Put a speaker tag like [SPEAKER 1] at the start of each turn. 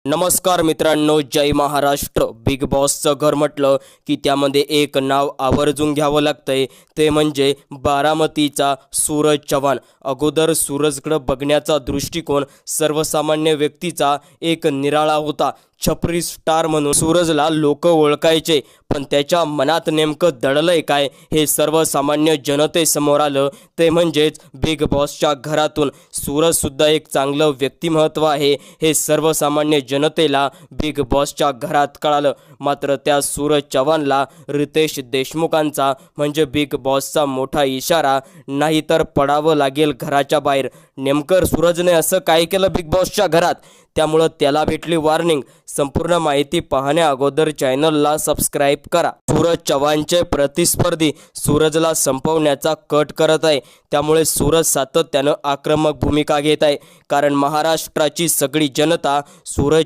[SPEAKER 1] नमस्कार मित्रांनो, जय महाराष्ट्र. बिग बॉसचं घर म्हटलं की त्यामध्ये एक नाव आवर्जून घ्यावं लागतंय, ते म्हणजे बारामतीचा सूरज चव्हाण. अगोदर सूरजकडं बघण्याचा दृष्टिकोन सर्वसामान्य व्यक्तीचा एक निराळा होता. छपरी स्टार म्हणून सूरजला लोक ओळखायचे, पण त्याच्या मनात नेमकं दडलंय काय हे सर्वसामान्य जनतेसमोर आलं. ते म्हणजेच बिग बॉसच्या घरातून. सूरजसुद्धा एक चांगलं व्यक्तिमत्व आहे हे सर्वसामान्य जनतेला बिग बॉसच्या घरात कळालं. मात्र त्या सूरज चव्हाणला रितेश देशमुखांचा म्हणजे बिग बॉसचा मोठा इशारा, नाहीतर पडावं लागेल घराच्या बाहेर. नेमकं सूरजने असं काय केलं बिग बॉसच्या घरात, त्यामुळं त्याला भेटली वॉर्निंग. संपूर्ण माहिती पाहण्या अगोदर चॅनलला सबस्क्राईब करा. सूरज चव्हाणचे प्रतिस्पर्धी सूरजला संपवण्याचा कट करत आहे, त्यामुळे सूरज सातत्यानं आक्रमक भूमिका घेत आहे. कारण महाराष्ट्राची सगळी जनता सूरज